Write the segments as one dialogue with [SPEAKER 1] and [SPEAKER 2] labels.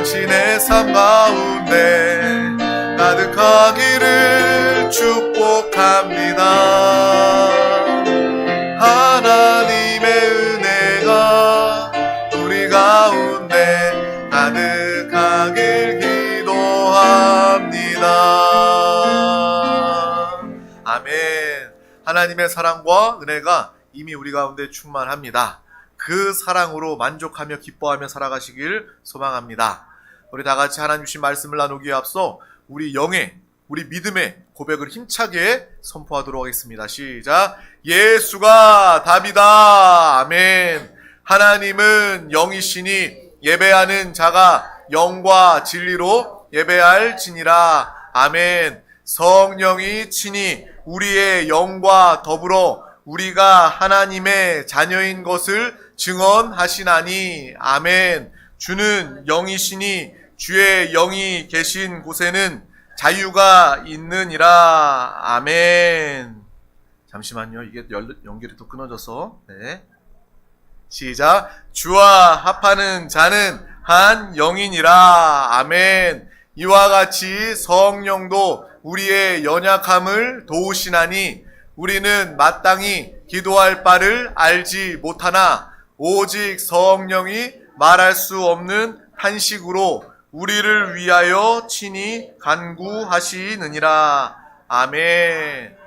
[SPEAKER 1] 당신의 삶 가운데 가득하기를 축복합니다. 하나님의 은혜가 우리 가운데 가득하길 기도합니다. 아멘. 하나님의 사랑과 은혜가 이미 우리 가운데 충만합니다. 그 사랑으로 만족하며 기뻐하며 살아가시길 소망합니다. 우리 다 같이 하나님 주신 말씀을 나누기에 앞서 우리 영의, 우리 믿음의 고백을 힘차게 선포하도록 하겠습니다. 시작. 예수가 답이다. 아멘. 하나님은 영이시니 예배하는 자가 영과 진리로 예배할지니라. 아멘. 성령이 친히 우리의 영과 더불어 우리가 하나님의 자녀인 것을 증언하시나니. 아멘. 주는 영이시니 주의 영이 계신 곳에는 자유가 있느니라. 아멘. 잠시만요. 이게 연결이 또 끊어져서. 네. 시작. 주와 합하는 자는 한 영이니라. 아멘. 이와 같이 성령도 우리의 연약함을 도우시나니 우리는 마땅히 기도할 바를 알지 못하나 오직 성령이 말할 수 없는 탄식으로 우리를 위하여 친히 간구하시느니라. 아멘.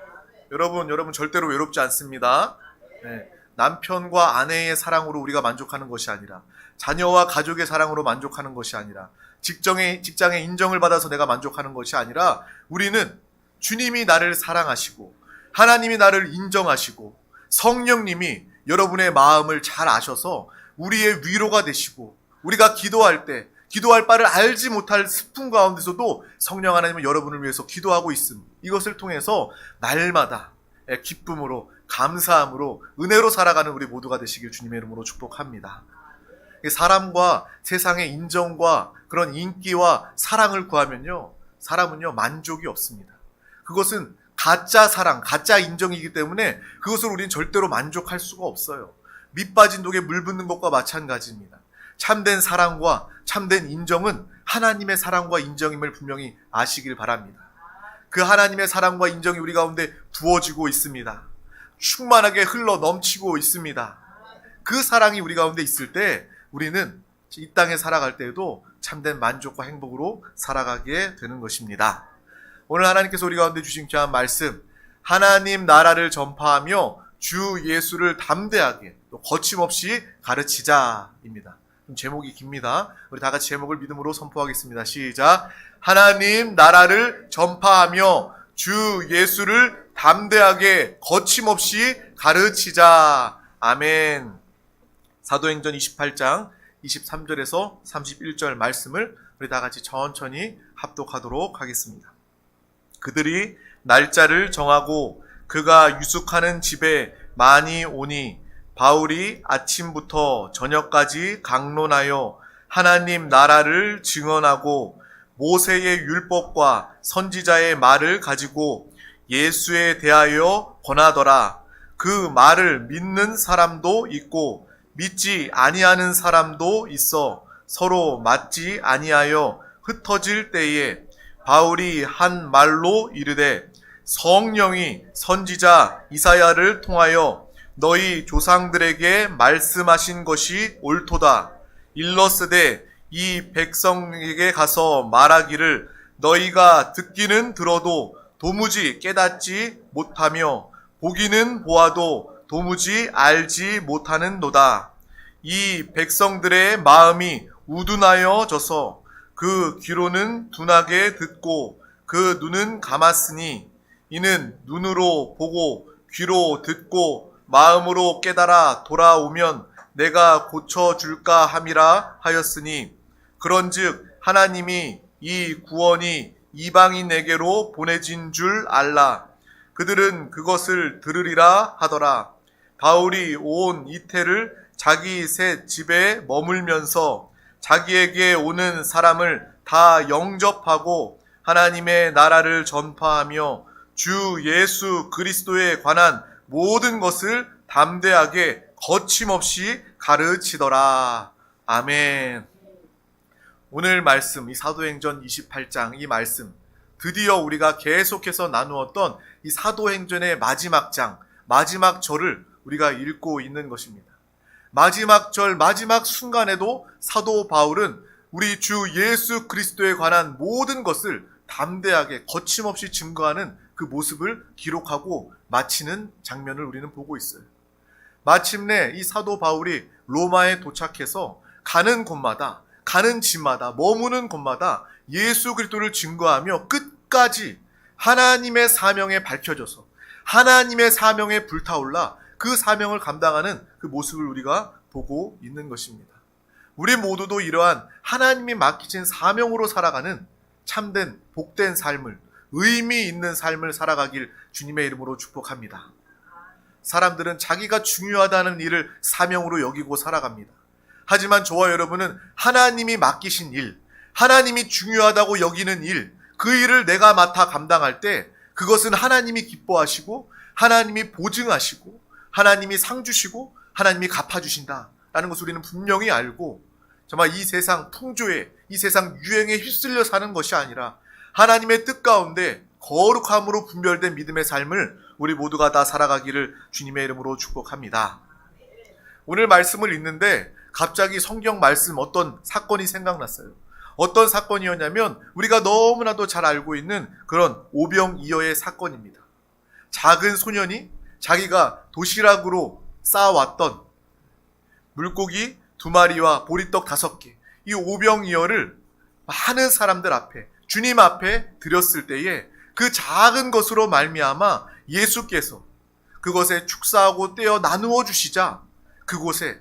[SPEAKER 1] 여러분 절대로 외롭지 않습니다. 네. 남편과 아내의 사랑으로 우리가 만족하는 것이 아니라, 자녀와 가족의 사랑으로 만족하는 것이 아니라, 직장에 인정을 받아서 내가 만족하는 것이 아니라, 우리는 주님이 나를 사랑하시고 하나님이 나를 인정하시고 성령님이 여러분의 마음을 잘 아셔서 우리의 위로가 되시고, 우리가 기도할 때 기도할 바를 알지 못할 슬픔 가운데서도 성령 하나님은 여러분을 위해서 기도하고 있음. 이것을 통해서 날마다 기쁨으로, 감사함으로, 은혜로 살아가는 우리 모두가 되시길 주님의 이름으로 축복합니다. 사람과 세상의 인정과 그런 인기와 사랑을 구하면요, 사람은요 만족이 없습니다. 그것은 가짜 사랑, 가짜 인정이기 때문에 그것을 우리는 절대로 만족할 수가 없어요. 밑 빠진 독에 물 붓는 것과 마찬가지입니다. 참된 사랑과 참된 인정은 하나님의 사랑과 인정임을 분명히 아시길 바랍니다. 그 하나님의 사랑과 인정이 우리 가운데 부어지고 있습니다. 충만하게 흘러 넘치고 있습니다. 그 사랑이 우리 가운데 있을 때 우리는 이 땅에 살아갈 때에도 참된 만족과 행복으로 살아가게 되는 것입니다. 오늘 하나님께서 우리 가운데 주신 귀한 말씀, 하나님 나라를 전파하며 주 예수를 담대하게 또 거침없이 가르치자입니다. 제목이 깁니다. 우리 다 같이 제목을 믿음으로 선포하겠습니다. 시작. 하나님 나라를 전파하며 주 예수를 담대하게 거침없이 가르치자. 아멘. 사도행전 28장 23절에서 31절 말씀을 우리 다 같이 천천히 합독하도록 하겠습니다. 그들이 날짜를 정하고 그가 유숙하는 집에 많이 오니 바울이 아침부터 저녁까지 강론하여 하나님 나라를 증언하고 모세의 율법과 선지자의 말을 가지고 예수에 대하여 권하더라. 그 말을 믿는 사람도 있고 믿지 아니하는 사람도 있어 서로 맞지 아니하여 흩어질 때에 바울이 한 말로 이르되 성령이 선지자 이사야를 통하여 너희 조상들에게 말씀하신 것이 옳도다. 일러스되 이 백성에게 가서 말하기를 너희가 듣기는 들어도 도무지 깨닫지 못하며 보기는 보아도 도무지 알지 못하는도다. 이 백성들의 마음이 우둔하여져서 그 귀로는 둔하게 듣고 그 눈은 감았으니 이는 눈으로 보고 귀로 듣고 마음으로 깨달아 돌아오면 내가 고쳐줄까 함이라 하였으니 그런즉 하나님이 이 구원이 이방인에게로 보내진 줄 알라. 그들은 그것을 들으리라 하더라. 바울이 온 이태를 자기 새 집에 머물면서 자기에게 오는 사람을 다 영접하고 하나님의 나라를 전파하며 주 예수 그리스도에 관한 모든 것을 담대하게 거침없이 가르치더라. 아멘. 오늘 말씀, 이 사도행전 28장 이 말씀, 드디어 우리가 계속해서 나누었던 이 사도행전의 마지막 장, 마지막 절을 우리가 읽고 있는 것입니다. 마지막 절, 마지막 순간에도 사도 바울은 우리 주 예수 그리스도에 관한 모든 것을 담대하게 거침없이 증거하는 그 모습을 기록하고 마치는 장면을 우리는 보고 있어요. 마침내 이 사도 바울이 로마에 도착해서 가는 곳마다, 가는 집마다, 머무는 곳마다 예수 그리스도를 증거하며 끝까지 하나님의 사명에 밝혀져서 하나님의 사명에 불타올라 그 사명을 감당하는 그 모습을 우리가 보고 있는 것입니다. 우리 모두도 이러한 하나님이 맡기신 사명으로 살아가는 참된 복된 삶을, 의미 있는 삶을 살아가길 주님의 이름으로 축복합니다. 사람들은 자기가 중요하다는 일을 사명으로 여기고 살아갑니다. 하지만 저와 여러분은 하나님이 맡기신 일, 하나님이 중요하다고 여기는 일, 그 일을 내가 맡아 감당할 때 그것은 하나님이 기뻐하시고 하나님이 보증하시고 하나님이 상 주시고 하나님이 갚아주신다라는 것을 우리는 분명히 알고 정말 이 세상 풍조에, 이 세상 유행에 휩쓸려 사는 것이 아니라 하나님의 뜻 가운데 거룩함으로 분별된 믿음의 삶을 우리 모두가 다 살아가기를 주님의 이름으로 축복합니다. 오늘 말씀을 읽는데 갑자기 성경 말씀 어떤 사건이 생각났어요. 어떤 사건이었냐면 우리가 너무나도 잘 알고 있는 그런 오병이어의 사건입니다. 작은 소년이 자기가 도시락으로 쌓아왔던 물고기 2마리와 보리떡 5개, 이 오병이어를 많은 사람들 앞에, 주님 앞에 드렸을 때에 그 작은 것으로 말미암아 예수께서 그것에 축사하고 떼어 나누어 주시자 그곳에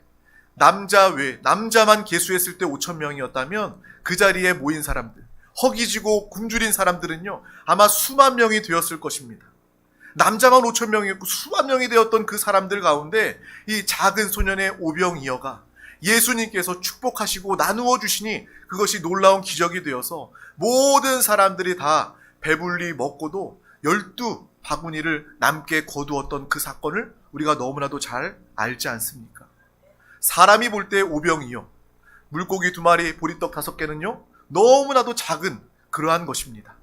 [SPEAKER 1] 남자만 계수했을 때 5,000명이었다면 그 자리에 모인 사람들, 허기지고 굶주린 사람들은요 아마 수만 명이 되었을 것입니다. 남자만 5,000명이었고 수만 명이 되었던 그 사람들 가운데 이 작은 소년의 오병이어가 예수님께서 축복하시고 나누어 주시니 그것이 놀라운 기적이 되어서 모든 사람들이 다 배불리 먹고도 12바구니를 남게 거두었던 그 사건을 우리가 너무나도 잘 알지 않습니까? 사람이 볼 때 오병이어, 물고기 2마리, 보리떡 5개는요 너무나도 작은 그러한 것입니다.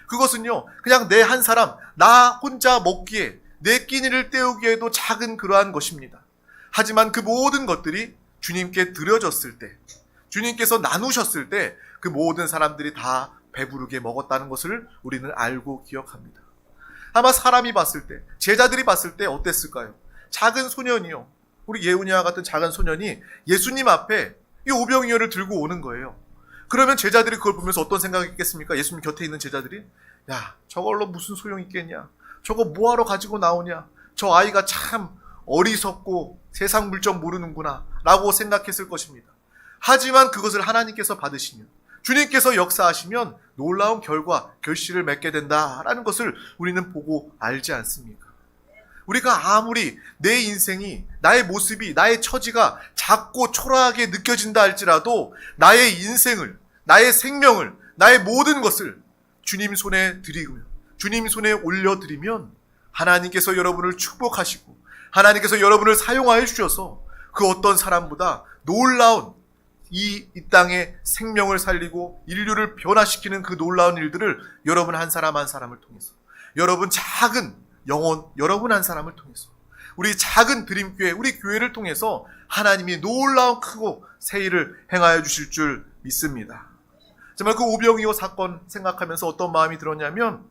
[SPEAKER 1] 그것은요 그냥 내 한 사람, 나 혼자 먹기에, 내 끼니를 때우기에도 작은 그러한 것입니다. 하지만 그 모든 것들이 주님께 드려졌을 때, 주님께서 나누셨을 때 그 모든 사람들이 다 배부르게 먹었다는 것을 우리는 알고 기억합니다. 아마 사람이 봤을 때, 제자들이 봤을 때 어땠을까요? 작은 소년이요, 우리 예훈이와 같은 작은 소년이 예수님 앞에 이 오병이어를 들고 오는 거예요. 그러면 제자들이 그걸 보면서 어떤 생각이 있겠습니까? 예수님 곁에 있는 제자들이, 야, 저걸로 무슨 소용 있겠냐? 저거 뭐하러 가지고 나오냐? 저 아이가 참 어리석고 세상 물정 모르는구나 라고 생각했을 것입니다. 하지만 그것을 하나님께서 받으시면, 주님께서 역사하시면 놀라운 결과, 결실을 맺게 된다라는 것을 우리는 보고 알지 않습니까? 우리가 아무리 내 인생이, 나의 모습이, 나의 처지가 작고 초라하게 느껴진다 할지라도 나의 인생을, 나의 생명을, 나의 모든 것을 주님 손에 드리며 주님 손에 올려드리면 하나님께서 여러분을 축복하시고 하나님께서 여러분을 사용하여 주셔서 그 어떤 사람보다 놀라운 이 땅의 생명을 살리고 인류를 변화시키는 그 놀라운 일들을 여러분 한 사람 한 사람을 통해서, 여러분 작은 영혼 여러분 한 사람을 통해서, 우리 작은 드림교회, 우리 교회를 통해서 하나님이 놀라운 크고 새 일을 행하여 주실 줄 믿습니다. 정말 그 오병이어 사건 생각하면서 어떤 마음이 들었냐면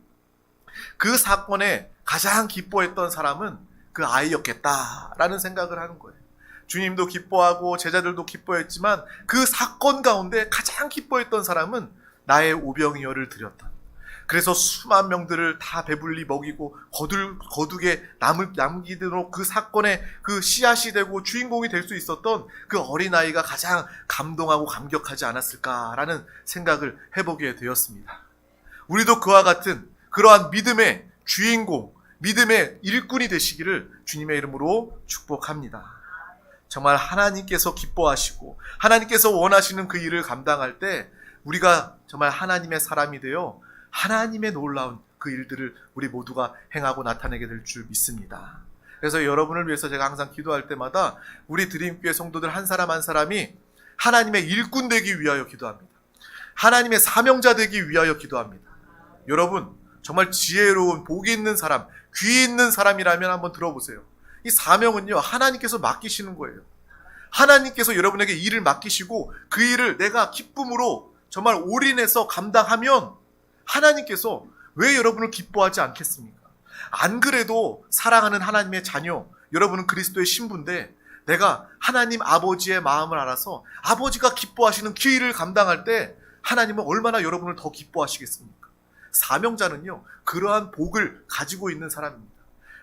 [SPEAKER 1] 그 사건에 가장 기뻐했던 사람은 그 아이였겠다라는 생각을 하는 거예요. 주님도 기뻐하고 제자들도 기뻐했지만 그 사건 가운데 가장 기뻐했던 사람은 나의 오병이어를 드렸다. 그래서 수만 명들을 다 배불리 먹이고 거두게 남기도록 그 사건의 그 씨앗이 되고 주인공이 될 수 있었던 그 어린아이가 가장 감동하고 감격하지 않았을까라는 생각을 해보게 되었습니다. 우리도 그와 같은 그러한 믿음의 주인공, 믿음의 일꾼이 되시기를 주님의 이름으로 축복합니다. 정말 하나님께서 기뻐하시고 하나님께서 원하시는 그 일을 감당할 때 우리가 정말 하나님의 사람이 되어 하나님의 놀라운 그 일들을 우리 모두가 행하고 나타내게 될 줄 믿습니다. 그래서 여러분을 위해서 제가 항상 기도할 때마다 우리 드림교회 성도들 한 사람 한 사람이 하나님의 일꾼 되기 위하여 기도합니다. 하나님의 사명자 되기 위하여 기도합니다. 여러분, 정말 지혜로운 복이 있는 사람, 귀 있는 사람이라면 한번 들어보세요. 이 사명은요, 하나님께서 맡기시는 거예요. 하나님께서 여러분에게 일을 맡기시고 그 일을 내가 기쁨으로 정말 올인해서 감당하면 하나님께서 왜 여러분을 기뻐하지 않겠습니까? 안 그래도 사랑하는 하나님의 자녀, 여러분은 그리스도의 신부인데 내가 하나님 아버지의 마음을 알아서 아버지가 기뻐하시는 그 일을 감당할 때 하나님은 얼마나 여러분을 더 기뻐하시겠습니까? 사명자는요, 그러한 복을 가지고 있는 사람입니다.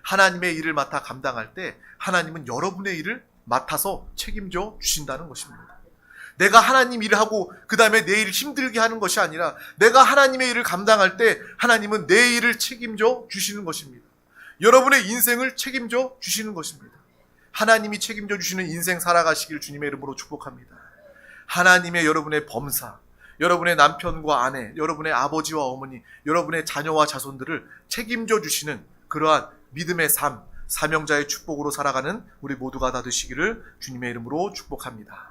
[SPEAKER 1] 하나님의 일을 맡아 감당할 때 하나님은 여러분의 일을 맡아서 책임져 주신다는 것입니다. 내가 하나님 일을 하고 그 다음에 내 일을 힘들게 하는 것이 아니라 내가 하나님의 일을 감당할 때 하나님은 내 일을 책임져 주시는 것입니다. 여러분의 인생을 책임져 주시는 것입니다. 하나님이 책임져 주시는 인생 살아가시길 주님의 이름으로 축복합니다. 하나님의 여러분의 범사, 여러분의 남편과 아내, 여러분의 아버지와 어머니, 여러분의 자녀와 자손들을 책임져 주시는 그러한 믿음의 삶, 사명자의 축복으로 살아가는 우리 모두가 다 되시기를 주님의 이름으로 축복합니다.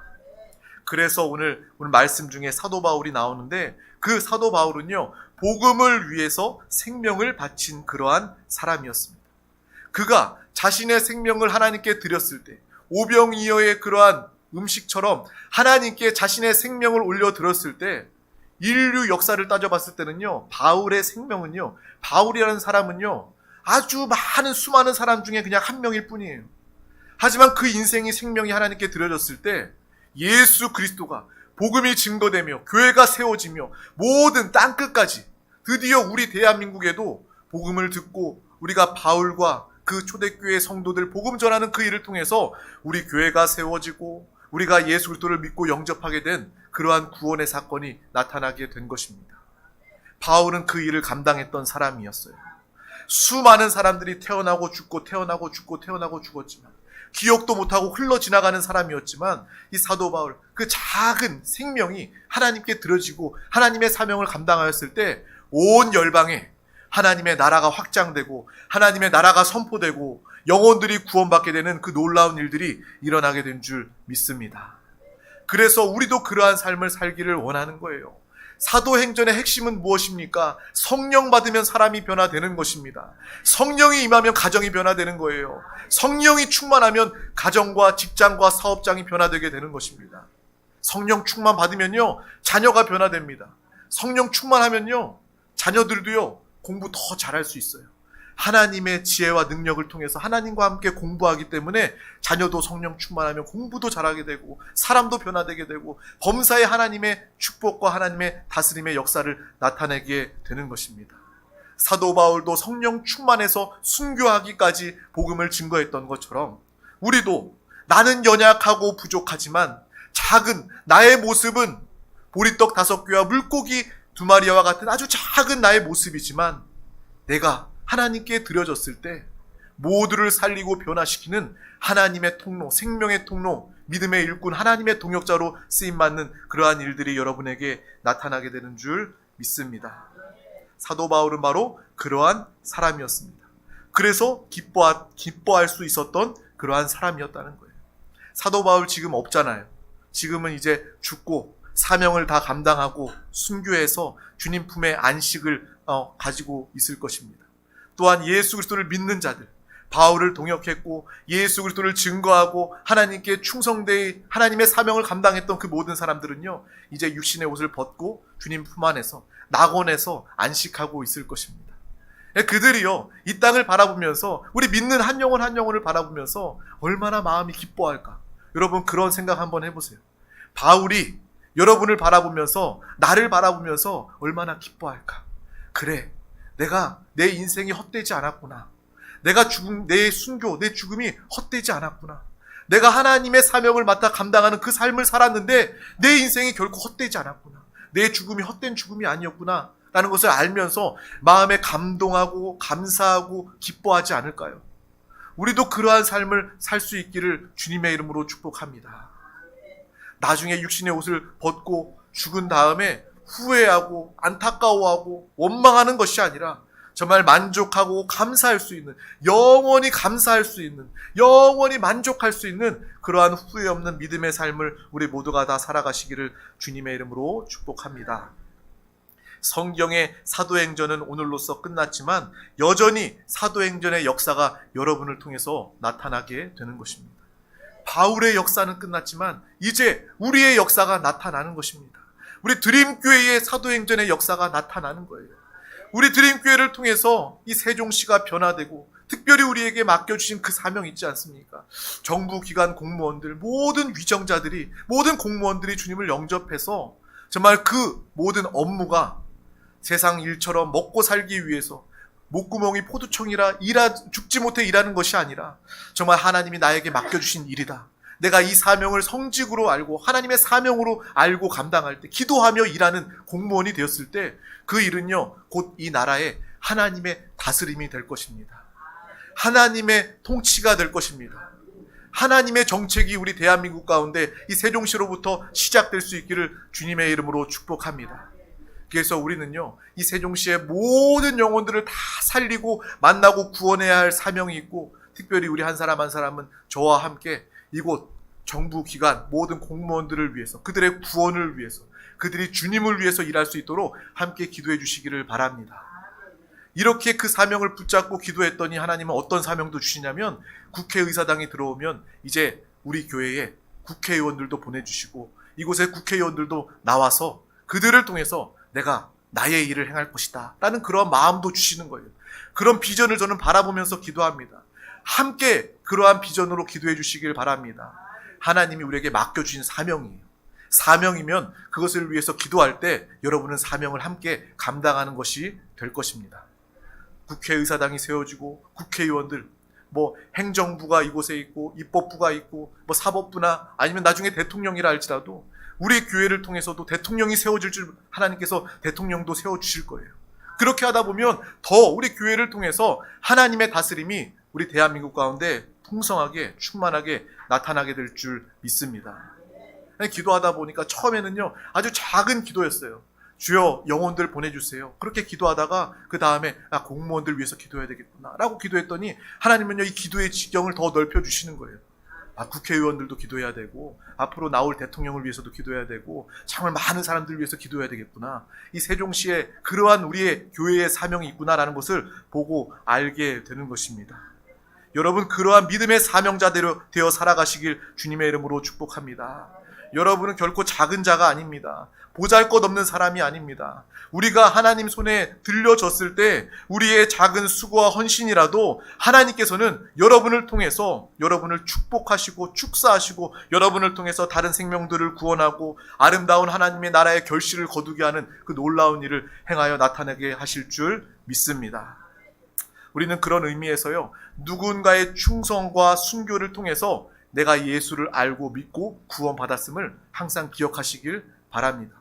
[SPEAKER 1] 그래서 오늘 말씀 중에 사도 바울이 나오는데 그 사도 바울은요, 복음을 위해서 생명을 바친 그러한 사람이었습니다. 그가 자신의 생명을 하나님께 드렸을 때 오병이어의 그러한 음식처럼 하나님께 자신의 생명을 올려드렸을 때 인류 역사를 따져봤을 때는요, 바울의 생명은요, 바울이라는 사람은요, 아주 많은 수많은 사람 중에 그냥 한 명일 뿐이에요. 하지만 그 인생이 생명이 하나님께 드려졌을 때 예수 그리스도가 복음이 증거되며 교회가 세워지며 모든 땅끝까지 드디어 우리 대한민국에도 복음을 듣고 우리가 바울과 그 초대교회 성도들 복음 전하는 그 일을 통해서 우리 교회가 세워지고 우리가 예수 그리스도를 믿고 영접하게 된 그러한 구원의 사건이 나타나게 된 것입니다. 바울은 그 일을 감당했던 사람이었어요. 수많은 사람들이 태어나고 죽고 태어나고 죽고 태어나고 죽었지만 기억도 못하고 흘러 지나가는 사람이었지만 이 사도 바울, 그 작은 생명이 하나님께 드려지고 하나님의 사명을 감당하였을 때 온 열방에 하나님의 나라가 확장되고 하나님의 나라가 선포되고 영혼들이 구원받게 되는 그 놀라운 일들이 일어나게 된 줄 믿습니다. 그래서 우리도 그러한 삶을 살기를 원하는 거예요. 사도행전의 핵심은 무엇입니까? 성령 받으면 사람이 변화되는 것입니다. 성령이 임하면 가정이 변화되는 거예요. 성령이 충만하면 가정과 직장과 사업장이 변화되게 되는 것입니다. 성령 충만 받으면요, 자녀가 변화됩니다. 성령 충만하면요, 자녀들도요, 공부 더 잘할 수 있어요. 하나님의 지혜와 능력을 통해서 하나님과 함께 공부하기 때문에 자녀도 성령 충만하면 공부도 잘하게 되고 사람도 변화되게 되고 범사에 하나님의 축복과 하나님의 다스림의 역사를 나타내게 되는 것입니다. 사도 바울도 성령 충만해서 순교하기까지 복음을 증거했던 것처럼 우리도 나는 연약하고 부족하지만 작은 나의 모습은 보리떡 5개와 물고기 2마리와 같은 아주 작은 나의 모습이지만 내가 하나님께 드려졌을 때 모두를 살리고 변화시키는 하나님의 통로, 생명의 통로, 믿음의 일꾼, 하나님의 동역자로 쓰임받는 그러한 일들이 여러분에게 나타나게 되는 줄 믿습니다. 사도 바울은 바로 그러한 사람이었습니다. 그래서 기뻐할 수 있었던 그러한 사람이었다는 거예요. 사도 바울 지금 없잖아요. 지금은 이제 죽고 사명을 다 감당하고 순교해서 주님 품에 안식을 가지고 있을 것입니다. 또한 예수 그리스도를 믿는 자들, 바울을 동역했고 예수 그리스도를 증거하고 하나님께 충성되이 하나님의 사명을 감당했던 그 모든 사람들은요, 이제 육신의 옷을 벗고 주님 품 안에서 낙원에서 안식하고 있을 것입니다. 그들이요, 이 땅을 바라보면서 우리 믿는 한 영혼 한 영혼을 바라보면서 얼마나 마음이 기뻐할까. 여러분 그런 생각 한번 해보세요. 바울이 여러분을 바라보면서 나를 바라보면서 얼마나 기뻐할까. 그래, 내가 내 인생이 헛되지 않았구나. 내가 내 순교, 내 죽음이 헛되지 않았구나. 내가 하나님의 사명을 맡아 감당하는 그 삶을 살았는데 내 인생이 결코 헛되지 않았구나. 내 죽음이 헛된 죽음이 아니었구나 라는 것을 알면서 마음에 감동하고 감사하고 기뻐하지 않을까요? 우리도 그러한 삶을 살 수 있기를 주님의 이름으로 축복합니다. 나중에 육신의 옷을 벗고 죽은 다음에 후회하고 안타까워하고 원망하는 것이 아니라 정말 만족하고 감사할 수 있는, 영원히 감사할 수 있는, 영원히 만족할 수 있는 그러한 후회 없는 믿음의 삶을 우리 모두가 다 살아가시기를 주님의 이름으로 축복합니다. 성경의 사도행전은 오늘로써 끝났지만 여전히 사도행전의 역사가 여러분을 통해서 나타나게 되는 것입니다. 바울의 역사는 끝났지만 이제 우리의 역사가 나타나는 것입니다. 우리 드림교회의 사도행전의 역사가 나타나는 거예요. 우리 드림교회를 통해서 이 세종시가 변화되고 특별히 우리에게 맡겨주신 그 사명이 있지 않습니까? 정부기관 공무원들, 모든 위정자들이, 모든 공무원들이 주님을 영접해서 정말 그 모든 업무가 세상 일처럼 먹고 살기 위해서 목구멍이 포도청이라 죽지 못해 일하는 것이 아니라 정말 하나님이 나에게 맡겨주신 일이다. 내가 이 사명을 성직으로 알고 하나님의 사명으로 알고 감당할 때, 기도하며 일하는 공무원이 되었을 때 그 일은요, 곧 이 나라의 하나님의 다스림이 될 것입니다. 하나님의 통치가 될 것입니다. 하나님의 정책이 우리 대한민국 가운데 이 세종시로부터 시작될 수 있기를 주님의 이름으로 축복합니다. 그래서 우리는요, 이 세종시의 모든 영혼들을 다 살리고 만나고 구원해야 할 사명이 있고, 특별히 우리 한 사람 한 사람은 저와 함께 이곳 정부기관 모든 공무원들을 위해서, 그들의 구원을 위해서, 그들이 주님을 위해서 일할 수 있도록 함께 기도해 주시기를 바랍니다. 이렇게 그 사명을 붙잡고 기도했더니 하나님은 어떤 사명도 주시냐면, 국회의사당이 들어오면 이제 우리 교회에 국회의원들도 보내주시고 이곳에 국회의원들도 나와서 그들을 통해서 내가 나의 일을 행할 것이다 라는 그런 마음도 주시는 거예요. 그런 비전을 저는 바라보면서 기도합니다. 함께 그러한 비전으로 기도해 주시길 바랍니다. 하나님이 우리에게 맡겨주신 사명이에요. 사명이면 그것을 위해서 기도할 때 여러분은 사명을 함께 감당하는 것이 될 것입니다. 국회의사당이 세워지고 국회의원들, 행정부가 이곳에 있고 입법부가 있고 사법부나 아니면 나중에 대통령이라 할지라도 우리 교회를 통해서도 대통령이 세워질 줄 하나님께서 대통령도 세워주실 거예요. 그렇게 하다 보면 더 우리 교회를 통해서 하나님의 다스림이 우리 대한민국 가운데 풍성하게 충만하게 나타나게 될 줄 믿습니다. 기도하다 보니까 처음에는요, 아주 작은 기도였어요. 주여 영혼들 보내주세요. 그렇게 기도하다가 그 다음에 공무원들 위해서 기도해야 되겠구나 라고 기도했더니 하나님은요, 이 기도의 지경을 더 넓혀주시는 거예요. 국회의원들도 기도해야 되고 앞으로 나올 대통령을 위해서도 기도해야 되고 정말 많은 사람들을 위해서 기도해야 되겠구나. 이 세종시에 그러한 우리의 교회의 사명이 있구나라는 것을 보고 알게 되는 것입니다. 여러분, 그러한 믿음의 사명자대로 되어 살아가시길 주님의 이름으로 축복합니다. 여러분은 결코 작은 자가 아닙니다. 보잘것없는 사람이 아닙니다. 우리가 하나님 손에 들려졌을 때 우리의 작은 수고와 헌신이라도 하나님께서는 여러분을 통해서 여러분을 축복하시고 축사하시고 여러분을 통해서 다른 생명들을 구원하고 아름다운 하나님의 나라의 결실을 거두게 하는 그 놀라운 일을 행하여 나타내게 하실 줄 믿습니다. 우리는 그런 의미에서요, 누군가의 충성과 순교를 통해서 내가 예수를 알고 믿고 구원받았음을 항상 기억하시길 바랍니다.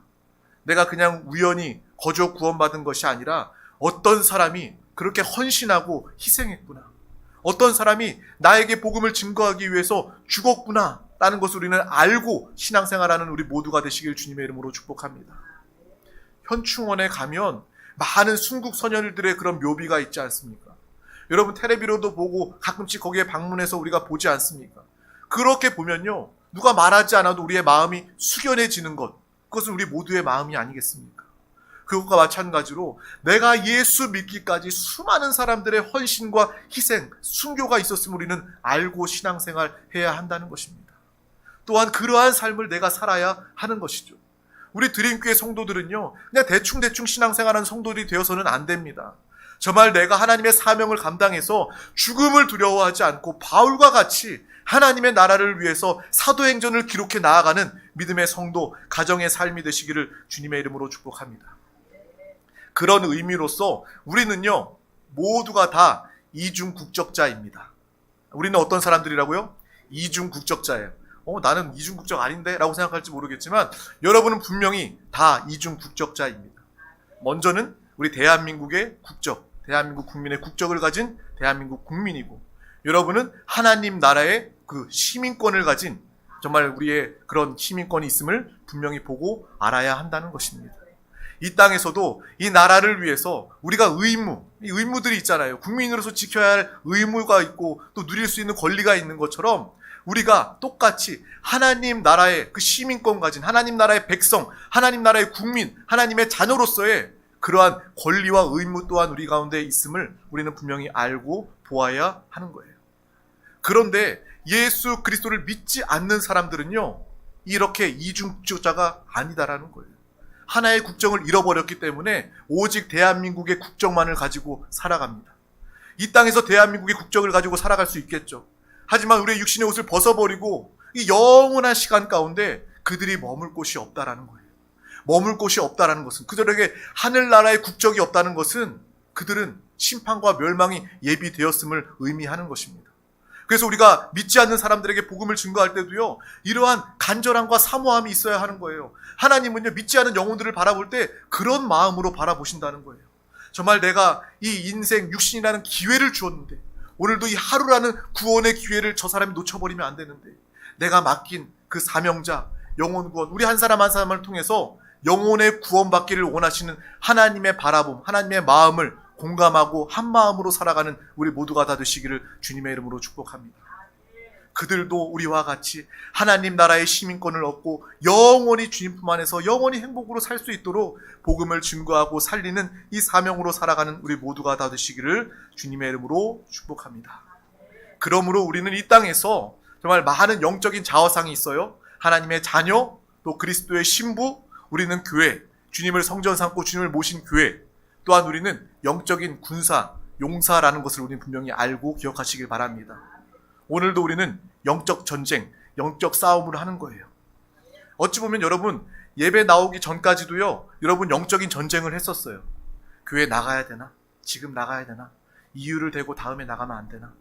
[SPEAKER 1] 내가 그냥 우연히 거저 구원받은 것이 아니라 어떤 사람이 그렇게 헌신하고 희생했구나. 어떤 사람이 나에게 복음을 증거하기 위해서 죽었구나 라는 것을 우리는 알고 신앙생활하는 우리 모두가 되시길 주님의 이름으로 축복합니다. 현충원에 가면 많은 순국 선열들의 그런 묘비가 있지 않습니까? 여러분 텔레비로도 보고 가끔씩 거기에 방문해서 우리가 보지 않습니까? 그렇게 보면요, 누가 말하지 않아도 우리의 마음이 숙연해지는 것, 그것은 우리 모두의 마음이 아니겠습니까? 그것과 마찬가지로 내가 예수 믿기까지 수많은 사람들의 헌신과 희생, 순교가 있었음을 우리는 알고 신앙생활 해야 한다는 것입니다. 또한 그러한 삶을 내가 살아야 하는 것이죠. 우리 드림교회 성도들은요, 그냥 대충 신앙생활하는 성도들이 되어서는 안 됩니다. 정말 내가 하나님의 사명을 감당해서 죽음을 두려워하지 않고 바울과 같이 하나님의 나라를 위해서 사도행전을 기록해 나아가는 믿음의 성도, 가정의 삶이 되시기를 주님의 이름으로 축복합니다. 그런 의미로서 우리는요, 모두가 다 이중 국적자입니다. 우리는 어떤 사람들이라고요? 이중 국적자예요. 나는 이중 국적 아닌데? 라고 생각할지 모르겠지만 여러분은 분명히 다 이중 국적자입니다. 먼저는 우리 대한민국의 국적, 대한민국 국민의 국적을 가진 대한민국 국민이고, 여러분은 하나님 나라의 그 시민권을 가진 정말 우리의 그런 시민권이 있음을 분명히 보고 알아야 한다는 것입니다. 이 땅에서도 이 나라를 위해서 우리가 이 의무들이 있잖아요. 국민으로서 지켜야 할 의무가 있고 또 누릴 수 있는 권리가 있는 것처럼 우리가 똑같이 하나님 나라의 그 시민권 가진 하나님 나라의 백성, 하나님 나라의 국민, 하나님의 자녀로서의 그러한 권리와 의무 또한 우리 가운데 있음을 우리는 분명히 알고 보아야 하는 거예요. 그런데 예수 그리스도를 믿지 않는 사람들은요, 이렇게 이중국적자가 아니다라는 거예요. 하나의 국정을 잃어버렸기 때문에 오직 대한민국의 국정만을 가지고 살아갑니다. 이 땅에서 대한민국의 국적을 가지고 살아갈 수 있겠죠. 하지만 우리의 육신의 옷을 벗어버리고 이 영원한 시간 가운데 그들이 머물 곳이 없다라는 거예요. 머물 곳이 없다라는 것은, 그들에게 하늘나라의 국적이 없다는 것은 그들은 심판과 멸망이 예비되었음을 의미하는 것입니다. 그래서 우리가 믿지 않는 사람들에게 복음을 증거할 때도요, 이러한 간절함과 사모함이 있어야 하는 거예요. 하나님은요, 믿지 않은 영혼들을 바라볼 때 그런 마음으로 바라보신다는 거예요. 정말 내가 이 인생 육신이라는 기회를 주었는데, 오늘도 이 하루라는 구원의 기회를 저 사람이 놓쳐버리면 안 되는데, 내가 맡긴 그 사명자, 영혼 구원, 우리 한 사람 한 사람을 통해서 영혼의 구원받기를 원하시는 하나님의 바라봄, 하나님의 마음을 공감하고 한 마음으로 살아가는 우리 모두가 다 되시기를 주님의 이름으로 축복합니다. 그들도 우리와 같이 하나님 나라의 시민권을 얻고 영원히 주님 품 안에서 영원히 행복으로 살 수 있도록 복음을 증거하고 살리는 이 사명으로 살아가는 우리 모두가 다 되시기를 주님의 이름으로 축복합니다. 그러므로 우리는 이 땅에서 정말 많은 영적인 자화상이 있어요. 하나님의 자녀, 또 그리스도의 신부, 우리는 교회, 주님을 성전 삼고 주님을 모신 교회, 또한 우리는 영적인 군사, 용사라는 것을 우리는 분명히 알고 기억하시길 바랍니다. 오늘도 우리는 영적 전쟁, 영적 싸움을 하는 거예요. 어찌 보면 여러분, 예배 나오기 전까지도요, 여러분 영적인 전쟁을 했었어요. 교회 나가야 되나? 지금 나가야 되나? 이유를 대고 다음에 나가면 안 되나?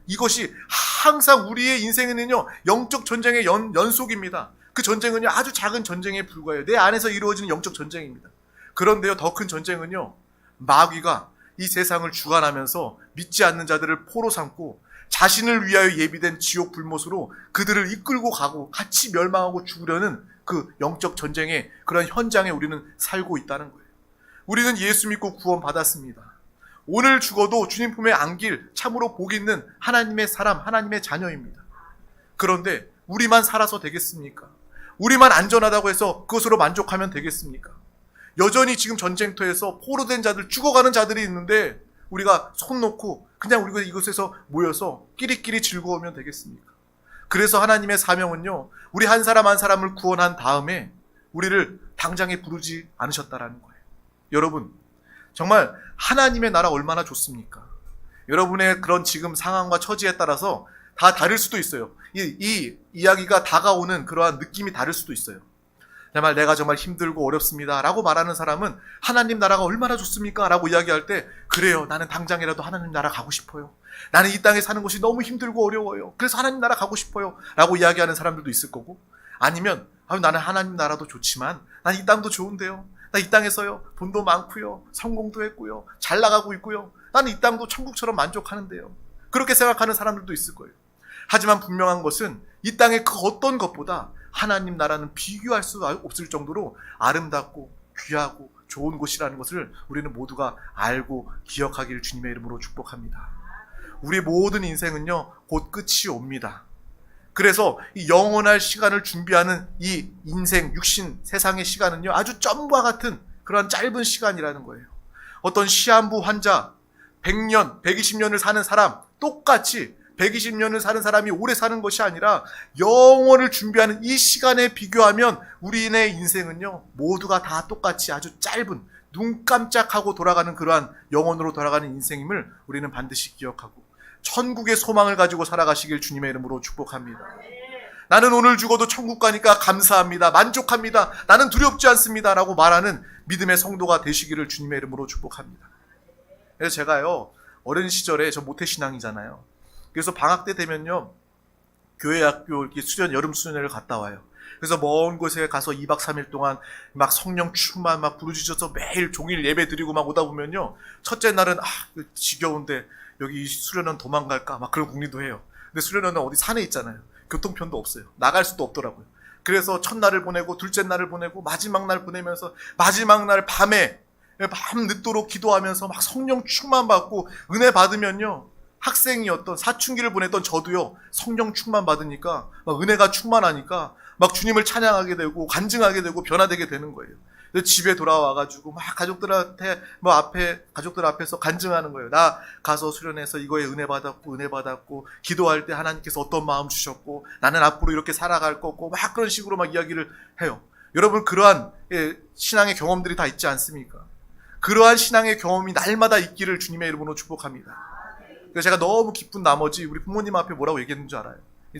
[SPEAKER 1] 이것이 항상 우리의 인생에는요, 영적 전쟁의 연속입니다. 그 전쟁은요, 아주 작은 전쟁에 불과해요. 내 안에서 이루어지는 영적 전쟁입니다. 그런데요, 더 큰 전쟁은요, 마귀가 이 세상을 주관하면서 믿지 않는 자들을 포로 삼고 자신을 위하여 예비된 지옥 불못으로 그들을 이끌고 가고 같이 멸망하고 죽으려는 그 영적 전쟁의 그런 현장에 우리는 살고 있다는 거예요. 우리는 예수 믿고 구원 받았습니다. 오늘 죽어도 주님 품에 안길 참으로 복 있는 하나님의 사람, 하나님의 자녀입니다. 그런데 우리만 살아서 되겠습니까? 우리만 안전하다고 해서 그것으로 만족하면 되겠습니까? 여전히 지금 전쟁터에서 포로된 자들, 죽어가는 자들이 있는데 우리가 손 놓고 그냥 우리가 이곳에서 모여서 끼리끼리 즐거우면 되겠습니까? 그래서 하나님의 사명은요, 우리 한 사람 한 사람을 구원한 다음에 우리를 당장에 부르지 않으셨다라는 거예요. 여러분, 정말 하나님의 나라 얼마나 좋습니까? 여러분의 그런 지금 상황과 처지에 따라서 다 다를 수도 있어요. 이 이야기가 다가오는 그러한 느낌이 다를 수도 있어요. 정말 내가 정말 힘들고 어렵습니다 라고 말하는 사람은 하나님 나라가 얼마나 좋습니까? 라고 이야기할 때, 그래요, 나는 당장이라도 하나님 나라 가고 싶어요. 나는 이 땅에 사는 것이 너무 힘들고 어려워요. 그래서 하나님 나라 가고 싶어요 라고 이야기하는 사람들도 있을 거고, 아니면 나는 하나님 나라도 좋지만 난 이 땅도 좋은데요, 나 이 땅에서요 돈도 많고요, 성공도 했고요, 잘 나가고 있고요, 나는 이 땅도 천국처럼 만족하는데요, 그렇게 생각하는 사람들도 있을 거예요. 하지만 분명한 것은 이 땅의 그 어떤 것보다 하나님 나라는 비교할 수 없을 정도로 아름답고 귀하고 좋은 곳이라는 것을 우리는 모두가 알고 기억하기를 주님의 이름으로 축복합니다. 우리 모든 인생은요, 곧 끝이 옵니다. 그래서 이 영원할 시간을 준비하는 이 인생, 육신, 세상의 시간은요, 아주 점과 같은 그런 짧은 시간이라는 거예요. 어떤 시한부 환자, 100년, 120년을 사는 사람, 똑같이 120년을 사는 사람이 오래 사는 것이 아니라 영원을 준비하는 이 시간에 비교하면 우리의 인생은요, 모두가 다 똑같이 아주 짧은, 눈 깜짝하고 돌아가는 그러한 영원으로 돌아가는 인생임을 우리는 반드시 기억하고 천국의 소망을 가지고 살아가시길 주님의 이름으로 축복합니다. 나는 오늘 죽어도 천국 가니까 감사합니다, 만족합니다, 나는 두렵지 않습니다 라고 말하는 믿음의 성도가 되시기를 주님의 이름으로 축복합니다. 그래서 제가요, 어린 시절에 저 모태신앙이잖아요. 그래서 방학 때 되면요, 교회 학교 이렇게 여름 수련회를 갔다 와요. 그래서 먼 곳에 가서 2박 3일 동안 막 성령 충만 막 부르짖어서 매일 종일 예배 드리고 막 오다 보면요, 첫째 날은 지겨운데 여기 수련원 도망갈까 막 그런 궁리도 해요. 근데 수련원은 어디 산에 있잖아요. 교통편도 없어요. 나갈 수도 없더라고요. 그래서 첫날을 보내고 둘째 날을 보내고 마지막 날 보내면서 마지막 날 밤에 밤 늦도록 기도하면서 막 성령 충만 받고 은혜 받으면요, 학생이었던 사춘기를 보냈던 저도요, 성령 충만 받으니까 막 은혜가 충만하니까 막 주님을 찬양하게 되고 간증하게 되고 변화되게 되는 거예요. 집에 돌아와가지고 막 가족들한테 가족들 앞에서 간증하는 거예요. 나 가서 수련해서 이거에 은혜 받았고 기도할 때 하나님께서 어떤 마음 주셨고 나는 앞으로 이렇게 살아갈 거고 막 그런 식으로 막 이야기를 해요. 여러분, 그러한 신앙의 경험들이 다 있지 않습니까? 그러한 신앙의 경험이 날마다 있기를 주님의 이름으로 축복합니다. 그래서 제가 너무 기쁜 나머지 우리 부모님 앞에 뭐라고 얘기했는 줄 알아요?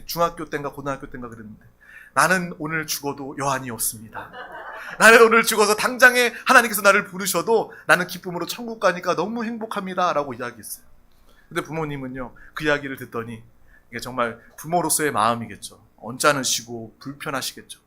[SPEAKER 1] 중학교 때인가 고등학교 때인가 그랬는데, 나는 오늘 죽어도 여한이 없습니다. 나는 오늘 죽어서 당장에 하나님께서 나를 부르셔도 나는 기쁨으로 천국 가니까 너무 행복합니다 라고 이야기했어요. 근데 부모님은요, 그 이야기를 듣더니 이게 정말 부모로서의 마음이겠죠. 언짢으시고 불편하시겠죠.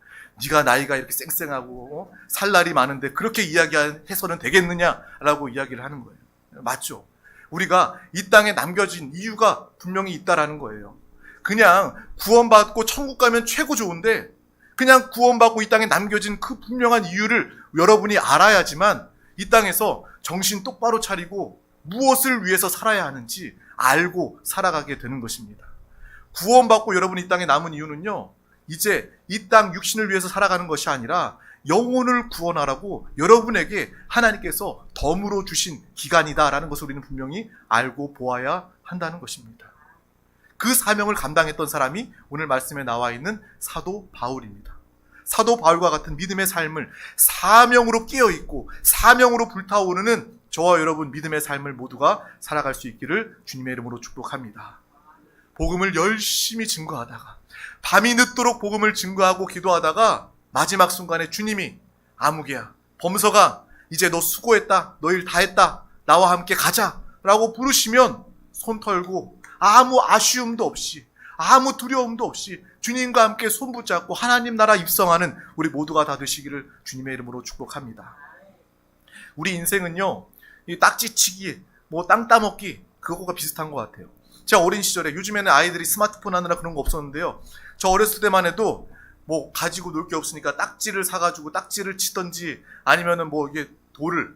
[SPEAKER 1] 네가 나이가 이렇게 쌩쌩하고 살 날이 많은데 그렇게 이야기해서는 되겠느냐라고 이야기를 하는 거예요. 맞죠? 우리가 이 땅에 남겨진 이유가 분명히 있다라는 거예요. 그냥 구원받고 천국 가면 최고 좋은데, 그냥 구원받고 이 땅에 남겨진 그 분명한 이유를 여러분이 알아야지만 이 땅에서 정신 똑바로 차리고 무엇을 위해서 살아야 하는지 알고 살아가게 되는 것입니다. 구원받고 여러분이 이 땅에 남은 이유는요, 이제 이 땅 육신을 위해서 살아가는 것이 아니라 영혼을 구원하라고 여러분에게 하나님께서 덤으로 주신 기간이다라는 것을 우리는 분명히 알고 보아야 한다는 것입니다. 그 사명을 감당했던 사람이 오늘 말씀에 나와 있는 사도 바울입니다. 사도 바울과 같은 믿음의 삶을 사명으로 깨어있고 사명으로 불타오르는 저와 여러분 믿음의 삶을 모두가 살아갈 수 있기를 주님의 이름으로 축복합니다. 복음을 열심히 증거하다가 밤이 늦도록 복음을 증거하고 기도하다가 마지막 순간에 주님이 아무개야, 범서가 이제 너 수고했다, 너 일 다 했다, 나와 함께 가자 라고 부르시면 손 털고 아무 아쉬움도 없이 아무 두려움도 없이 주님과 함께 손 붙잡고 하나님 나라 입성하는 우리 모두가 다 되시기를 주님의 이름으로 축복합니다. 우리 인생은요, 이 딱지치기, 땅 따먹기, 그거가 비슷한 것 같아요. 제가 어린 시절에, 요즘에는 아이들이 스마트폰 하느라 그런 거 없었는데요, 저 어렸을 때만 해도 가지고 놀 게 없으니까 딱지를 사가지고 딱지를 치던지, 아니면은 이게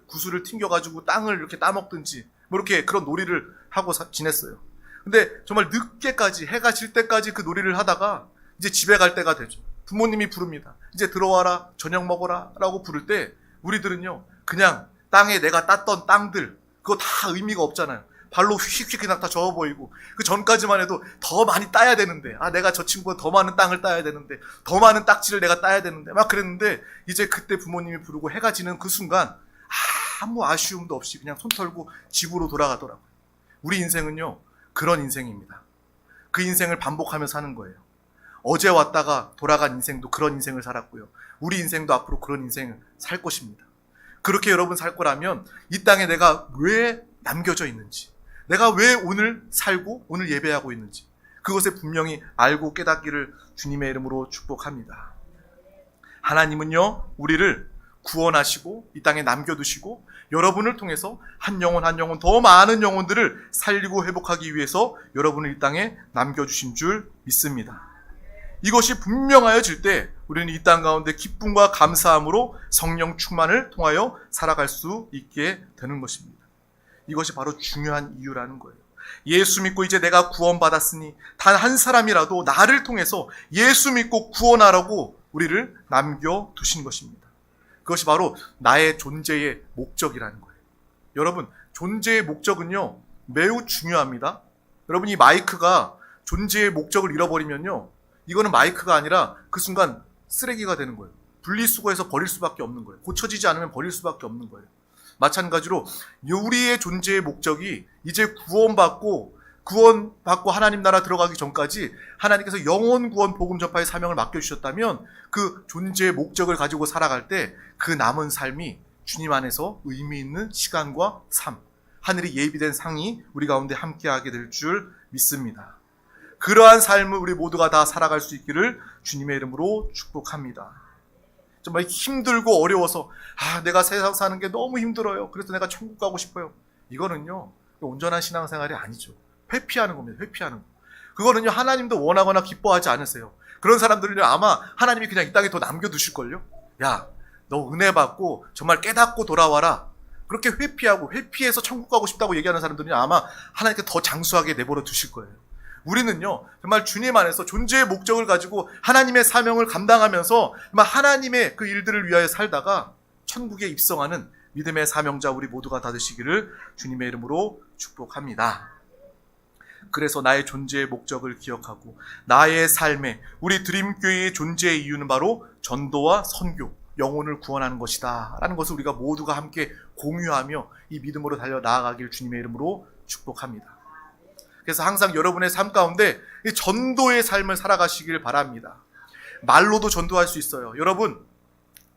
[SPEAKER 1] 구슬을 튕겨가지고 땅을 이렇게 따먹든지, 이렇게 그런 놀이를 하고 지냈어요. 근데 정말 늦게까지, 해가 질 때까지 그 놀이를 하다가 이제 집에 갈 때가 되죠. 부모님이 부릅니다. 이제 들어와라, 저녁 먹어라 라고 부를 때 우리들은요, 그냥 땅에 내가 땄던 땅들, 그거 다 의미가 없잖아요. 발로 휙휙 그냥 다 저어 보이고, 그 전까지만 해도 더 많이 따야 되는데, 내가 저 친구가 더 많은 땅을 따야 되는데, 더 많은 딱지를 내가 따야 되는데 막 그랬는데, 이제 그때 부모님이 부르고 해가 지는 그 순간 아무 아쉬움도 없이 그냥 손 털고 집으로 돌아가더라고요. 우리 인생은요, 그런 인생입니다. 그 인생을 반복하며 사는 거예요. 어제 왔다가 돌아간 인생도 그런 인생을 살았고요, 우리 인생도 앞으로 그런 인생을 살 것입니다. 그렇게 여러분 살 거라면 이 땅에 내가 왜 남겨져 있는지, 내가 왜 오늘 살고 오늘 예배하고 있는지, 그것에 분명히 알고 깨닫기를 주님의 이름으로 축복합니다. 하나님은요, 우리를 구원하시고 이 땅에 남겨두시고 여러분을 통해서 한 영혼 한 영혼, 더 많은 영혼들을 살리고 회복하기 위해서 여러분을 이 땅에 남겨주신 줄 믿습니다. 이것이 분명하여질 때 우리는 이 땅 가운데 기쁨과 감사함으로 성령 충만을 통하여 살아갈 수 있게 되는 것입니다. 이것이 바로 중요한 이유라는 거예요. 예수 믿고 이제 내가 구원받았으니 단 한 사람이라도 나를 통해서 예수 믿고 구원하라고 우리를 남겨두신 것입니다. 그것이 바로 나의 존재의 목적이라는 거예요. 여러분, 존재의 목적은요, 매우 중요합니다. 여러분, 이 마이크가 존재의 목적을 잃어버리면요, 이거는 마이크가 아니라 그 순간 쓰레기가 되는 거예요. 분리수거해서 버릴 수밖에 없는 거예요. 고쳐지지 않으면 버릴 수밖에 없는 거예요. 마찬가지로 우리의 존재의 목적이 이제 구원받고 하나님 나라 들어가기 전까지 하나님께서 영혼 구원 복음 전파의 사명을 맡겨주셨다면, 그 존재의 목적을 가지고 살아갈 때 그 남은 삶이 주님 안에서 의미 있는 시간과 삶, 하늘이 예비된 상이 우리 가운데 함께하게 될 줄 믿습니다. 그러한 삶을 우리 모두가 다 살아갈 수 있기를 주님의 이름으로 축복합니다. 정말 힘들고 어려워서 내가 세상 사는 게 너무 힘들어요, 그래서 내가 천국 가고 싶어요, 이거는요 온전한 신앙생활이 아니죠. 회피하는 겁니다. 회피하는 거. 그거는요 하나님도 원하거나 기뻐하지 않으세요. 그런 사람들은요, 아마 하나님이 그냥 이 땅에 더 남겨두실걸요? 야, 너 은혜 받고 정말 깨닫고 돌아와라. 그렇게 회피해서 천국 가고 싶다고 얘기하는 사람들은 아마 하나님께 더 장수하게 내버려 두실 거예요. 우리는요, 정말 주님 안에서 존재의 목적을 가지고 하나님의 사명을 감당하면서 정말 하나님의 그 일들을 위하여 살다가 천국에 입성하는 믿음의 사명자 우리 모두가 다 되시기를 주님의 이름으로 축복합니다. 그래서 나의 존재의 목적을 기억하고 나의 삶에 우리 드림교회의 존재의 이유는 바로 전도와 선교, 영혼을 구원하는 것이다 라는 것을 우리가 모두가 함께 공유하며 이 믿음으로 달려 나아가길 주님의 이름으로 축복합니다. 그래서 항상 여러분의 삶 가운데 이 전도의 삶을 살아가시길 바랍니다. 말로도 전도할 수 있어요. 여러분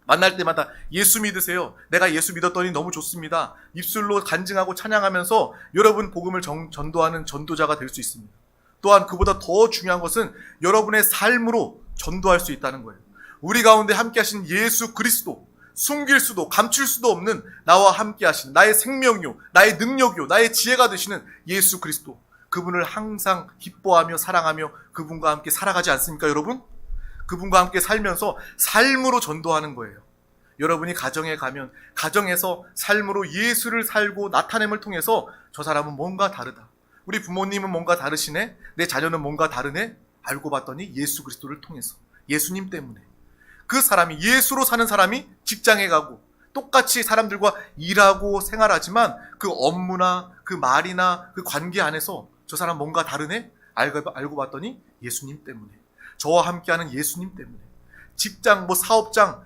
[SPEAKER 1] 만날 때마다 예수 믿으세요. 내가 예수 믿었더니 너무 좋습니다. 입술로 간증하고 찬양하면서 여러분 복음을 전도하는 전도자가 될 수 있습니다. 또한 그보다 더 중요한 것은 여러분의 삶으로 전도할 수 있다는 거예요. 우리 가운데 함께 하신 예수 그리스도, 숨길 수도 감출 수도 없는 나와 함께 하신 나의 생명이요, 나의 능력이요, 나의 지혜가 되시는 예수 그리스도, 그분을 항상 기뻐하며 사랑하며 그분과 함께 살아가지 않습니까, 여러분? 그분과 함께 살면서 삶으로 전도하는 거예요. 여러분이 가정에 가면 가정에서 삶으로 예수를 살고 나타냄을 통해서 저 사람은 뭔가 다르다. 우리 부모님은 뭔가 다르시네. 내 자녀는 뭔가 다르네. 알고 봤더니 예수 그리스도를 통해서, 예수님 때문에. 그 사람이, 예수로 사는 사람이 직장에 가고 똑같이 사람들과 일하고 생활하지만 그 업무나 그 말이나 그 관계 안에서 저 사람 뭔가 다르네? 알고 봤더니 예수님 때문에. 저와 함께하는 예수님 때문에. 직장, 사업장,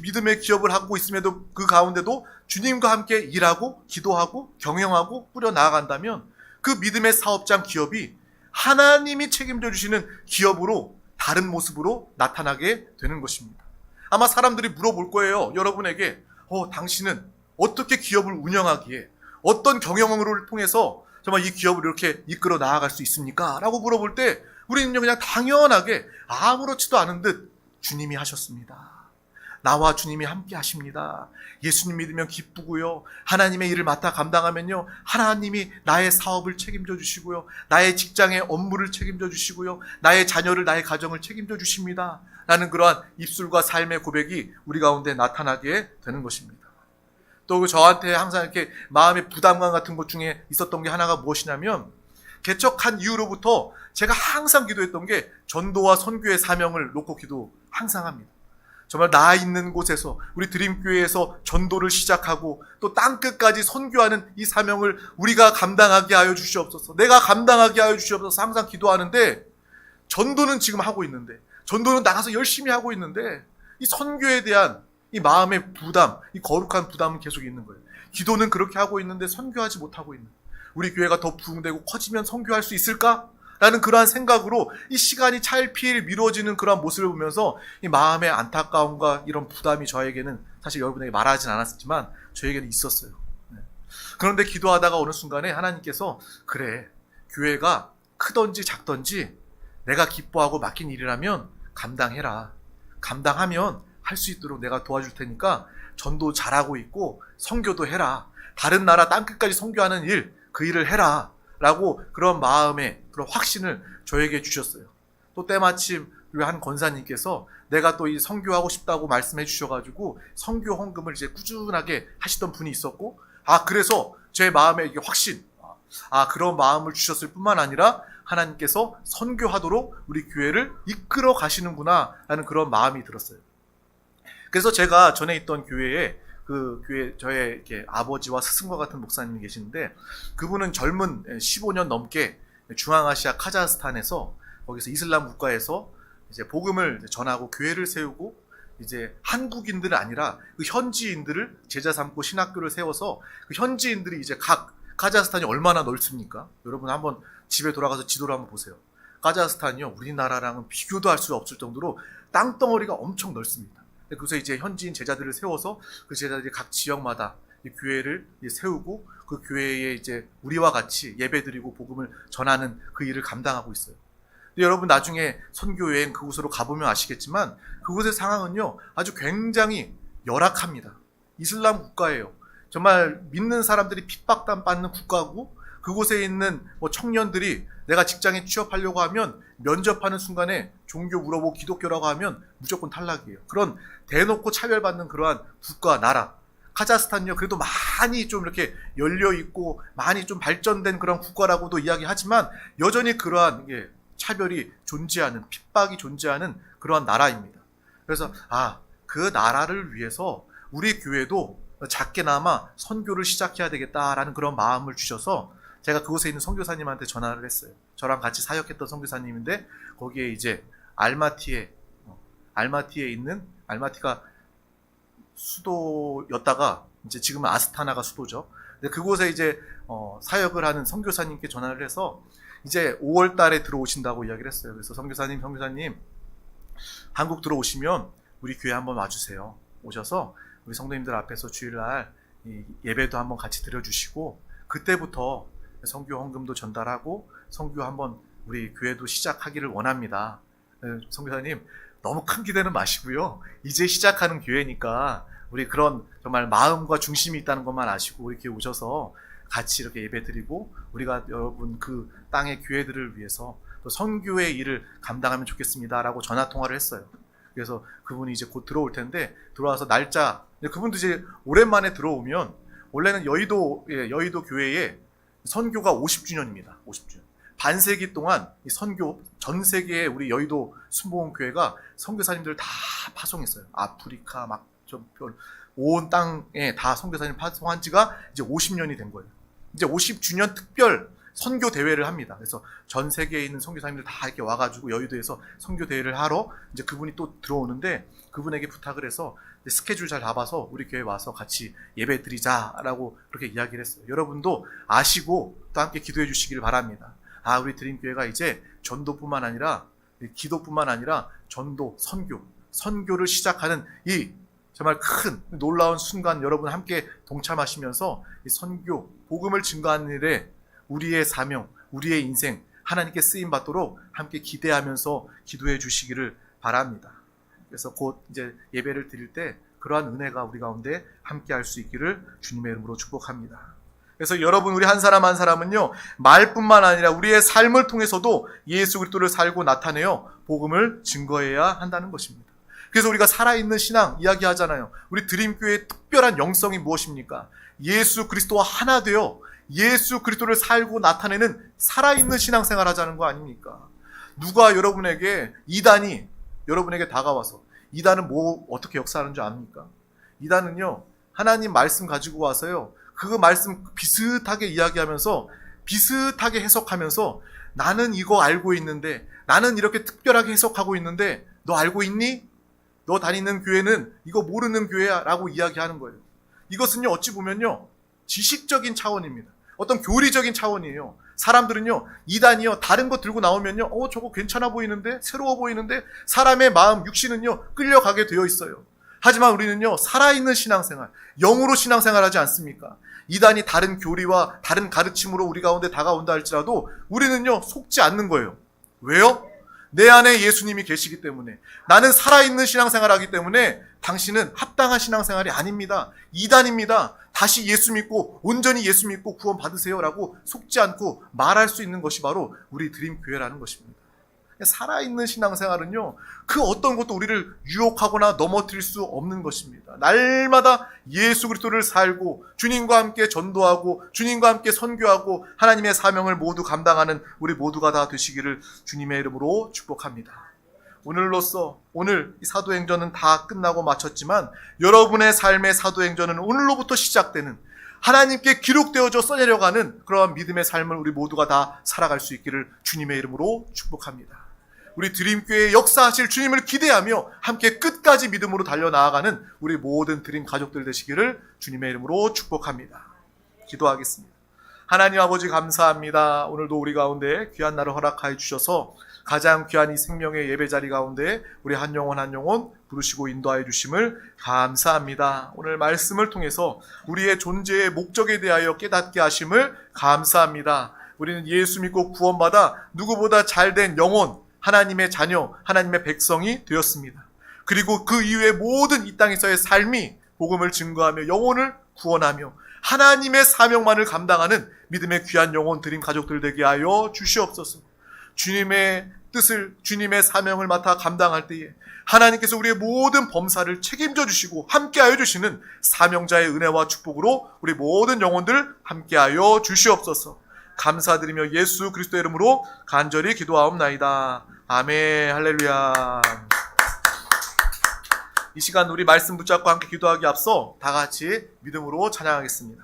[SPEAKER 1] 믿음의 기업을 하고 있음에도 그 가운데도 주님과 함께 일하고 기도하고 경영하고 꾸려 나아간다면 그 믿음의 사업장 기업이 하나님이 책임져 주시는 기업으로 다른 모습으로 나타나게 되는 것입니다. 아마 사람들이 물어볼 거예요. 여러분에게 당신은 어떻게 기업을 운영하기에 어떤 경영을 통해서 정말 이 기업을 이렇게 이끌어 나아갈 수 있습니까? 라고 물어볼 때 우리는요 그냥 당연하게 아무렇지도 않은 듯 주님이 하셨습니다. 나와 주님이 함께 하십니다. 예수님 믿으면 기쁘고요. 하나님의 일을 맡아 감당하면요. 하나님이 나의 사업을 책임져 주시고요. 나의 직장의 업무를 책임져 주시고요. 나의 자녀를, 나의 가정을 책임져 주십니다. 라는 그러한 입술과 삶의 고백이 우리 가운데 나타나게 되는 것입니다. 또 저한테 항상 이렇게 마음의 부담감 같은 것 중에 있었던 게 하나가 무엇이냐면 개척한 이후로부터 제가 항상 기도했던 게 전도와 선교의 사명을 놓고 기도 항상 합니다. 정말 나 있는 곳에서 우리 드림교회에서 전도를 시작하고 또 땅끝까지 선교하는 이 사명을 우리가 감당하게 하여 주시옵소서. 내가 감당하게 하여 주시옵소서 항상 기도하는데 전도는 지금 하고 있는데 전도는 나가서 열심히 하고 있는데 이 선교에 대한 이 마음의 부담, 이 거룩한 부담은 계속 있는 거예요. 기도는 그렇게 하고 있는데 선교하지 못하고 있는 우리 교회가 더 부흥되고 커지면 선교할 수 있을까? 라는 그러한 생각으로 이 시간이 차일피일 미뤄지는 그러한 모습을 보면서 이 마음의 안타까움과 이런 부담이 저에게는 사실 여러분에게 말하진 않았지만 저에게는 있었어요. 그런데 기도하다가 어느 순간에 하나님께서 그래, 교회가 크든지 작든지 내가 기뻐하고 맡긴 일이라면 감당해라. 감당하면 할 수 있도록 내가 도와줄 테니까 전도 잘하고 있고 선교도 해라. 다른 나라 땅끝까지 선교하는 일, 그 일을 해라. 라고 그런 마음의 그런 확신을 저에게 주셨어요. 또 때마침 우리 한 권사님께서 내가 또 이 선교하고 싶다고 말씀해 주셔가지고 선교 헌금을 이제 꾸준하게 하시던 분이 있었고, 그래서 제 마음에 이게 확신, 그런 마음을 주셨을 뿐만 아니라 하나님께서 선교하도록 우리 교회를 이끌어 가시는구나 라는 그런 마음이 들었어요. 그래서 제가 전에 있던 교회에 그 교회 저의 이렇게 아버지와 스승과 같은 목사님이 계시는데 그분은 젊은 15년 넘게 중앙아시아 카자흐스탄에서 거기서 이슬람 국가에서 이제 복음을 전하고 교회를 세우고 이제 한국인들은 아니라 그 현지인들을 제자 삼고 신학교를 세워서 그 현지인들이 이제 각 카자흐스탄이 얼마나 넓습니까? 여러분 한번 집에 돌아가서 지도를 한번 보세요. 카자흐스탄이요 우리나라랑은 비교도 할 수 없을 정도로 땅덩어리가 엄청 넓습니다. 그래서 이제 현지인 제자들을 세워서 그 제자들이 각 지역마다 이 교회를 세우고 그 교회에 이제 우리와 같이 예배드리고 복음을 전하는 그 일을 감당하고 있어요. 근데 여러분 나중에 선교 여행 그곳으로 가보면 아시겠지만 그곳의 상황은요 아주 굉장히 열악합니다. 이슬람 국가예요. 정말 믿는 사람들이 핍박받는 국가고 그곳에 있는 청년들이 내가 직장에 취업하려고 하면 면접하는 순간에 종교 물어보고 기독교라고 하면 무조건 탈락이에요. 그런 대놓고 차별받는 그러한 국가, 나라. 카자흐스탄요, 그래도 많이 좀 이렇게 열려있고 많이 좀 발전된 그런 국가라고도 이야기하지만 여전히 그러한 차별이 존재하는, 핍박이 존재하는 그러한 나라입니다. 그래서 그 나라를 위해서 우리 교회도 작게나마 선교를 시작해야 되겠다라는 그런 마음을 주셔서 제가 그곳에 있는 선교사님한테 전화를 했어요. 저랑 같이 사역했던 선교사님인데 거기에 이제 알마티에 있는, 알마티가 수도였다가 이제 지금은 아스타나가 수도죠. 근데 그곳에 이제 사역을 하는 선교사님께 전화를 해서 이제 5월 달에 들어오신다고 이야기를 했어요. 그래서 선교사님 한국 들어오시면 우리 교회 한번 와주세요. 오셔서 우리 성도님들 앞에서 주일날 예배도 한번 같이 드려주시고 그때부터 선교 헌금도 전달하고 선교 한번 우리 교회도 시작하기를 원합니다. 선교사님 너무 큰 기대는 마시고요. 이제 시작하는 교회니까 우리 그런 정말 마음과 중심이 있다는 것만 아시고 이렇게 오셔서 같이 이렇게 예배 드리고 우리가 여러분 그 땅의 교회들을 위해서 또 선교의 일을 감당하면 좋겠습니다라고 전화 통화를 했어요. 그래서 그분이 이제 곧 들어올 텐데 들어와서 날짜, 그분도 이제 오랜만에 들어오면 원래는 여의도 교회에 선교가 50주년입니다. 50주년. 반세기 동안 이 선교 전 세계에 우리 여의도 순복음교회가 선교사님들 다 파송했어요. 아프리카 온 땅에 다 선교사님 파송한 지가 이제 50년이 된 거예요. 이제 50주년 특별 선교 대회를 합니다. 그래서 전 세계에 있는 선교사님들 다 이렇게 와가지고 여의도에서 선교 대회를 하러 이제 그분이 또 들어오는데 그분에게 부탁을 해서 스케줄 잘 잡아서 우리 교회 와서 같이 예배 드리자라고 그렇게 이야기를 했어요. 여러분도 아시고 또 함께 기도해 주시길 바랍니다. 우리 드림교회가 이제 전도뿐만 아니라 기도뿐만 아니라 전도, 선교를 시작하는 이 정말 큰 놀라운 순간 여러분 함께 동참하시면서 이 선교, 복음을 증거하는 일에 우리의 사명, 우리의 인생 하나님께 쓰임 받도록 함께 기대하면서 기도해 주시기를 바랍니다. 그래서 곧 이제 예배를 드릴 때 그러한 은혜가 우리 가운데 함께 할 수 있기를 주님의 이름으로 축복합니다. 그래서 여러분 우리 한 사람 한 사람은요 말뿐만 아니라 우리의 삶을 통해서도 예수 그리스도를 살고 나타내어 복음을 증거해야 한다는 것입니다. 그래서 우리가 살아있는 신앙 이야기하잖아요. 우리 드림교회의 특별한 영성이 무엇입니까? 예수 그리스도와 하나 되어 예수 그리스도를 살고 나타내는 살아있는 신앙생활 하자는 거 아닙니까? 누가 여러분에게 이단이 여러분에게 다가와서 이단은 어떻게 역사하는 줄 압니까? 이단은요 하나님 말씀 가지고 와서요 그 말씀 비슷하게 이야기하면서 비슷하게 해석하면서 나는 이거 알고 있는데 나는 이렇게 특별하게 해석하고 있는데 너 알고 있니? 너 다니는 교회는 이거 모르는 교회야 라고 이야기하는 거예요. 이것은요 어찌 보면요 지식적인 차원입니다. 어떤 교리적인 차원이에요. 사람들은요 이단이요 다른 거 들고 나오면요 저거 괜찮아 보이는데 새로워 보이는데 사람의 마음 육신은요 끌려가게 되어 있어요. 하지만 우리는요 살아있는 신앙생활, 영으로 신앙생활하지 않습니까? 이단이 다른 교리와 다른 가르침으로 우리 가운데 다가온다 할지라도 우리는요 속지 않는 거예요. 왜요? 내 안에 예수님이 계시기 때문에 나는 살아있는 신앙생활하기 때문에 당신은 합당한 신앙생활이 아닙니다. 이단입니다. 다시 예수 믿고 온전히 예수 믿고 구원 받으세요라고 속지 않고 말할 수 있는 것이 바로 우리 드림교회라는 것입니다. 살아있는 신앙생활은요 그 어떤 것도 우리를 유혹하거나 넘어뜨릴 수 없는 것입니다. 날마다 예수 그리스도를 살고 주님과 함께 전도하고 주님과 함께 선교하고 하나님의 사명을 모두 감당하는 우리 모두가 다 되시기를 주님의 이름으로 축복합니다. 오늘 이 사도행전은 다 끝나고 마쳤지만 여러분의 삶의 사도행전은 오늘로부터 시작되는 하나님께 기록되어져 써내려가는 그러한 믿음의 삶을 우리 모두가 다 살아갈 수 있기를 주님의 이름으로 축복합니다. 우리 드림교회의 역사하실 주님을 기대하며 함께 끝까지 믿음으로 달려나아가는 우리 모든 드림 가족들 되시기를 주님의 이름으로 축복합니다. 기도하겠습니다. 하나님 아버지 감사합니다. 오늘도 우리 가운데 귀한 날을 허락하여 주셔서 가장 귀한 이 생명의 예배자리 가운데 우리 한 영혼 부르시고 인도하여 주심을 감사합니다. 오늘 말씀을 통해서 우리의 존재의 목적에 대하여 깨닫게 하심을 감사합니다. 우리는 예수 믿고 구원받아 누구보다 잘된 영혼, 하나님의 자녀, 하나님의 백성이 되었습니다. 그리고 그 이후에 모든 이 땅에서의 삶이 복음을 증거하며 영혼을 구원하며 하나님의 사명만을 감당하는 믿음의 귀한 영혼 드림 가족들 되게 하여 주시옵소서. 주님의 뜻을, 주님의 사명을 맡아 감당할 때에 하나님께서 우리의 모든 범사를 책임져 주시고 함께하여 주시는 사명자의 은혜와 축복으로 우리 모든 영혼들 함께하여 주시옵소서. 감사드리며 예수 그리스도의 이름으로 간절히 기도하옵나이다. 아멘. 할렐루야. 이 시간 우리 말씀 붙잡고 함께 기도하기 앞서 다 같이 믿음으로 찬양하겠습니다.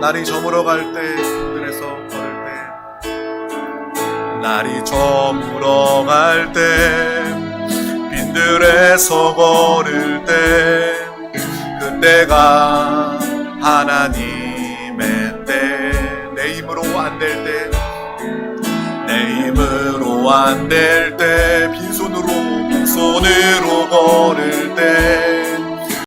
[SPEAKER 1] 날이 저물어 갈 때 빈들에서 걸을 때, 날이 저물어 갈 때 빈들에서 걸을 때, 그때가 하나님의 때, 내 힘으로 안 될 때, 내 힘으로 안 될 때, 빈손으로 걸을 때,